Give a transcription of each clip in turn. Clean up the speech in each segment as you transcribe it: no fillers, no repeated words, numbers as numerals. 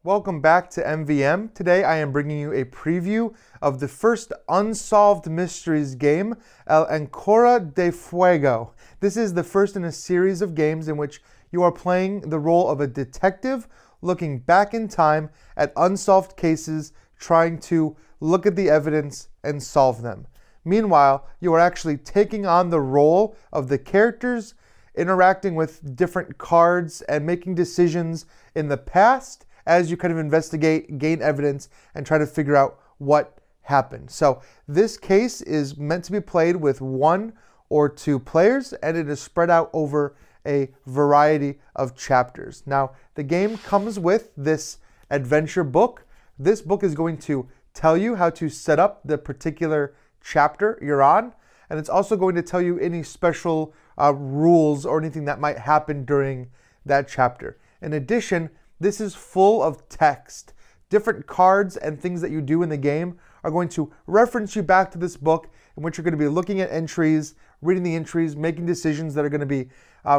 Welcome back to MVM. Today I am bringing you a preview of the first Unsolved Mysteries game, Ancora de Fuego. This is the first in a series of games in which you are playing the role of a detective looking back in time at unsolved cases, trying to look at the evidence and solve them. Meanwhile, you are actually taking on the role of the characters, interacting with different cards and making decisions in the past as you kind of investigate, gain evidence, and try to figure out what happened. So this case is meant to be played with 1 or 2 players, and it is spread out over a variety of chapters. Now, the game comes with this adventure book. This book is going to tell you how to set up the particular chapter you're on, and it's also going to tell you any special rules or anything that might happen during that chapter. In addition, this is full of text. Different cards and things that you do in the game are going to reference you back to this book, in which you're going to be looking at entries, reading the entries, making decisions that are going to be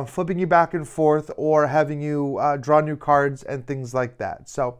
flipping you back and forth or having you draw new cards and things like that. So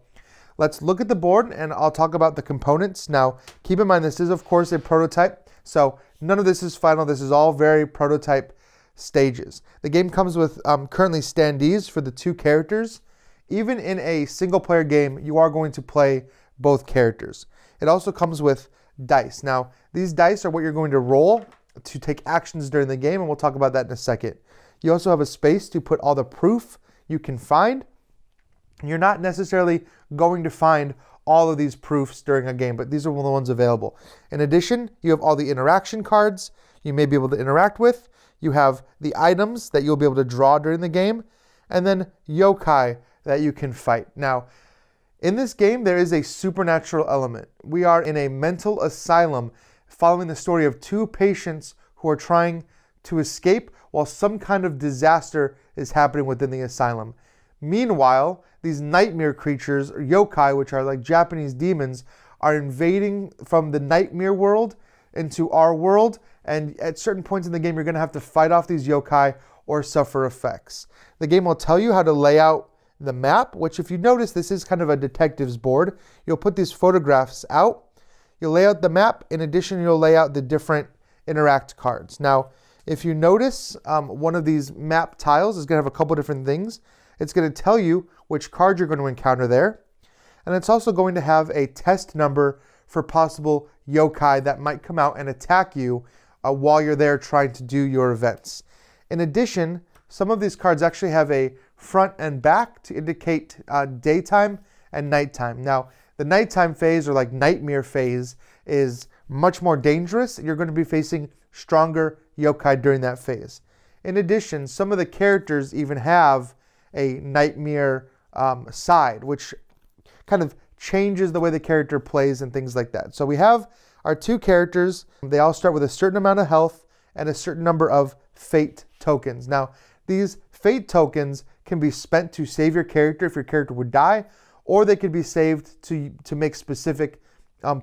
let's look at the board and I'll talk about the components. Now, keep in mind this is of course a prototype, so none of this is final. This is all very prototype stages. The game comes with currently standees for the 2 characters. Even in a single player game, you are going to play both characters. It also comes with dice. Now, these dice are what you're going to roll to take actions during the game, and we'll talk about that in a second. You also have a space to put all the proof you can find. You're not necessarily going to find all of these proofs during a game, but these are the ones available. In addition, you have all the interaction cards you may be able to interact with. You have the items that you'll be able to draw during the game, and then yokai that you can fight. Now, in this game, there is a supernatural element. We are in a mental asylum following the story of 2 patients who are trying to escape while some kind of disaster is happening within the asylum. Meanwhile, these nightmare creatures, or yokai, which are like Japanese demons, are invading from the nightmare world into our world, and at certain points in the game, you're going to have to fight off these yokai or suffer effects. The game will tell you how to lay out the map, which if you notice, this is kind of a detective's board. You'll put these photographs out. You'll lay out the map. In addition, you'll lay out the different interact cards. Now, if you notice, one of these map tiles is going to have a couple different things. It's going to tell you which card you're going to encounter there. And it's also going to have a test number for possible yokai that might come out and attack you while you're there trying to do your events. In addition, some of these cards actually have a front and back to indicate daytime and nighttime. Now, the nighttime phase, or like nightmare phase, is much more dangerous. You're going to be facing stronger yokai during that phase. In addition, some of the characters even have a nightmare side, which kind of changes the way the character plays and things like that. So we have our 2 characters. They all start with a certain amount of health and a certain number of fate tokens. Now, these fate tokens can be spent to save your character if your character would die, or they could be saved to make specific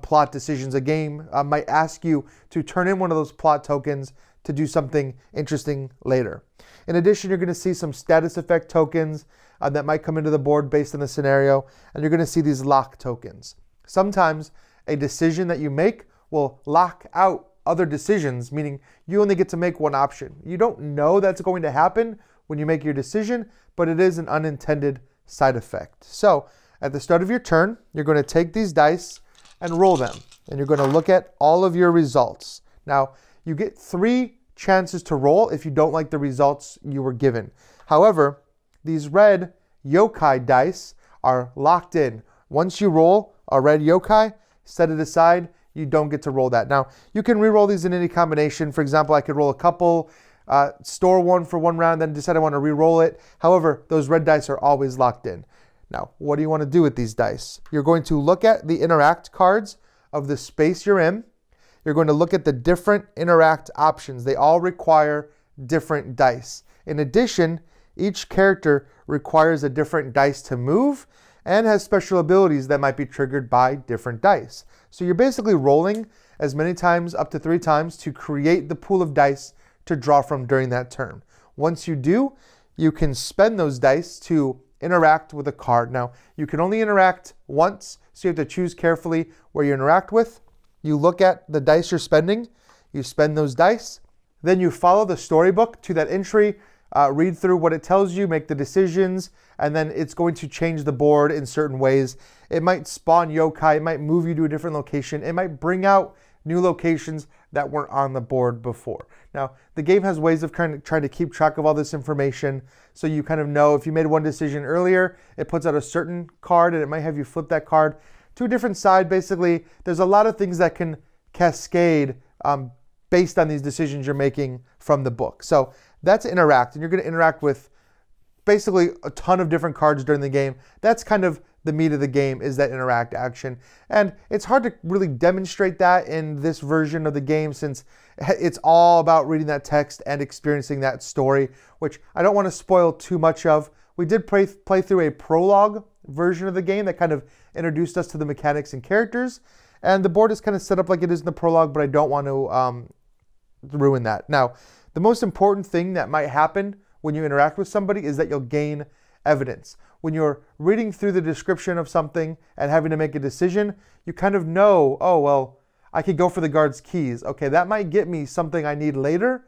plot decisions. A game might ask you to turn in one of those plot tokens to do something interesting later. In addition, you're going to see some status effect tokens that might come into the board based on the scenario, and you're going to see these lock tokens. Sometimes a decision that you make will lock out other decisions, meaning you only get to make one option. You don't know that's going to happen when you make your decision, but it is an unintended side effect. So at the start of your turn, you're going to take these dice and roll them, and you're going to look at all of your results. Now, you get 3 chances to roll if you don't like the results you were given. However, these red yokai dice are locked in. Once you roll a red yokai, set it aside. You don't get to roll that. Now, you can re-roll these in any combination. For example, I could roll a couple, store one for 1 round, then decide I want to re-roll it. However, those red dice are always locked in. Now, what do you want to do with these dice? You're going to look at the interact cards of the space you're in. You're going to look at the different interact options. They all require different dice. In addition, each character requires a different dice to move and has special abilities that might be triggered by different dice. So you're basically rolling as many times, up to 3 times, to create the pool of dice to draw from during that turn. Once you do, you can spend those dice to interact with a card. Now, you can only interact once, so you have to choose carefully where you interact with. You look at the dice you're spending, you spend those dice, then you follow the storybook to that entry, read through what it tells you, make the decisions, and then it's going to change the board in certain ways. It might spawn yokai, it might move you to a different location, it might bring out new locations that weren't on the board before. Now, the game has ways of kind of trying to keep track of all this information, so you kind of know if you made one decision earlier, it puts out a certain card, and it might have you flip that card to a different side. Basically, there's a lot of things that can cascade based on these decisions you're making from the book. So that's interact, and you're going to interact with basically a ton of different cards during the game. That's kind of the meat of the game, is that interact action. And it's hard to really demonstrate that in this version of the game, since it's all about reading that text and experiencing that story, which I don't want to spoil too much of. We did play through a prologue version of the game that kind of introduced us to the mechanics and characters. And the board is kind of set up like it is in the prologue, but I don't want to ruin that. Now, the most important thing that might happen when you interact with somebody is that you'll gain evidence. When you're reading through the description of something and having to make a decision, you kind of know, oh, well, I could go for the guard's keys. Okay, that might get me something I need later.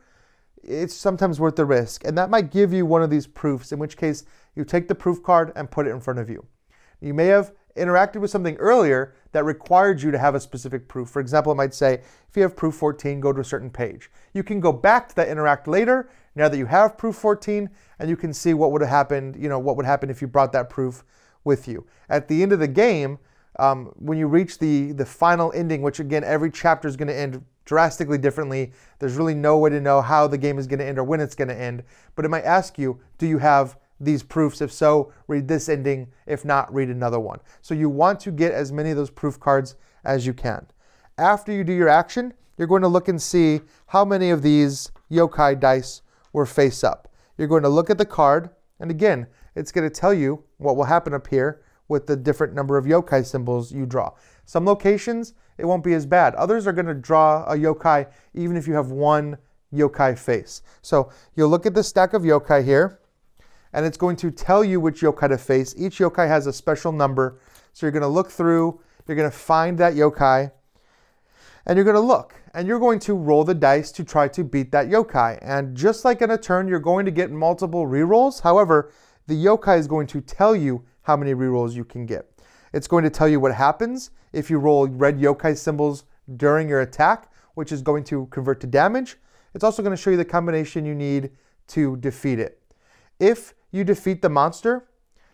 It's sometimes worth the risk. And that might give you one of these proofs, in which case you take the proof card and put it in front of you. You may have interacted with something earlier that required you to have a specific proof. For example, it might say, if you have proof 14, go to a certain page. You can go back to that interact later, now that you have proof 14, and you can see what would have happened, what would happen if you brought that proof with you. At the end of the game, when you reach the final ending, which again, every chapter is going to end drastically differently. There's really no way to know how the game is going to end or when it's going to end. But it might ask you, do you have these proofs? If so, read this ending. If not, read another one. So you want to get as many of those proof cards as you can. After you do your action, you're going to look and see how many of these yokai dice were face up. You're going to look at the card, and again, it's going to tell you what will happen up here with the different number of yokai symbols you draw. Some locations, it won't be as bad. Others are going to draw a yokai even if you have one yokai face. So you'll look at the stack of yokai here, and it's going to tell you which yokai to face. Each yokai has a special number. So you're going to look through, you're going to find that yokai, and you're going to look, and you're going to roll the dice to try to beat that yokai. And just like in a turn, you're going to get multiple rerolls. However, the yokai is going to tell you how many rerolls you can get. It's going to tell you what happens if you roll red yokai symbols during your attack, which is going to convert to damage. It's also going to show you the combination you need to defeat it. If you defeat the monster,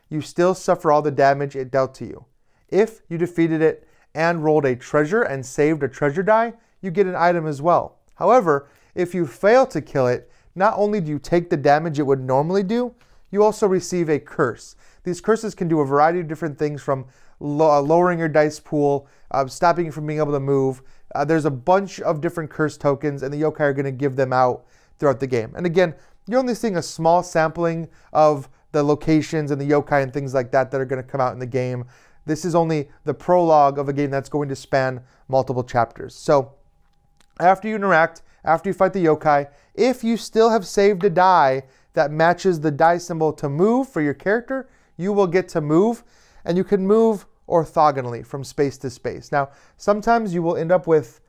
you still suffer all the damage it dealt to you. If you defeated it and rolled a treasure and saved a treasure die, you get an item as well. However, if you fail to kill it, not only do you take the damage it would normally do, you also receive a curse. These curses can do a variety of different things, from lowering your dice pool, stopping you from being able to move. There's a bunch of different curse tokens, and the yokai are going to give them out throughout the game. And again, you're only seeing a small sampling of the locations and the yokai and things like that are going to come out in the game. This is only the prologue of a game that's going to span multiple chapters. So after you interact, after you fight the yokai, if you still have saved a die that matches the die symbol to move for your character, you will get to move, and you can move orthogonally from space to space. Now, sometimes you will end up with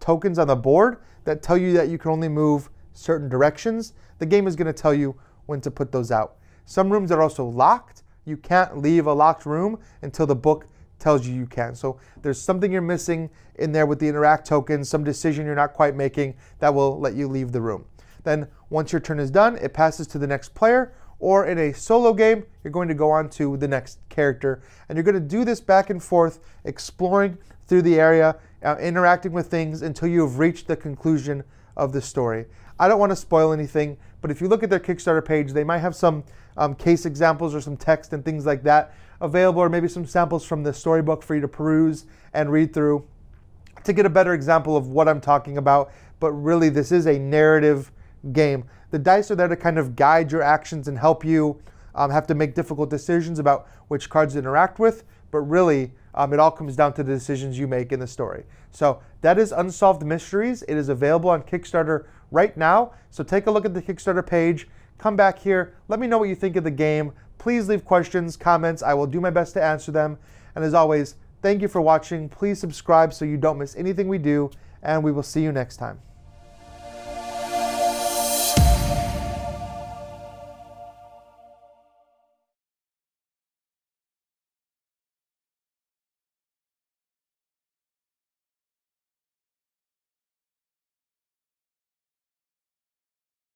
tokens on the board that tell you that you can only move certain directions. The game is going to tell you when to put those out. Some rooms are also locked. You can't leave a locked room until the book tells you can. So there's something you're missing in there with the interact tokens, some decision you're not quite making that will let you leave the room. Then once your turn is done, it passes to the next player, or in a solo game, you're going to go on to the next character. And you're going to do this back and forth, exploring through the area, interacting with things until you have reached the conclusion of the story. I don't want to spoil anything, but if you look at their Kickstarter page, they might have some case examples or some text and things like that available, or maybe some samples from the storybook for you to peruse and read through to get a better example of what I'm talking about. But really, this is a narrative game. The dice are there to kind of guide your actions and help you have to make difficult decisions about which cards to interact with, but really, it all comes down to the decisions you make in the story. So that is Unsolved Mysteries. It is available on Kickstarter right now. So take a look at the Kickstarter page, come back here, let me know what you think of the game, Please leave questions, comments. I will do my best to answer them. And as always, thank you for watching. Please subscribe so you don't miss anything we do, and we will see you next time.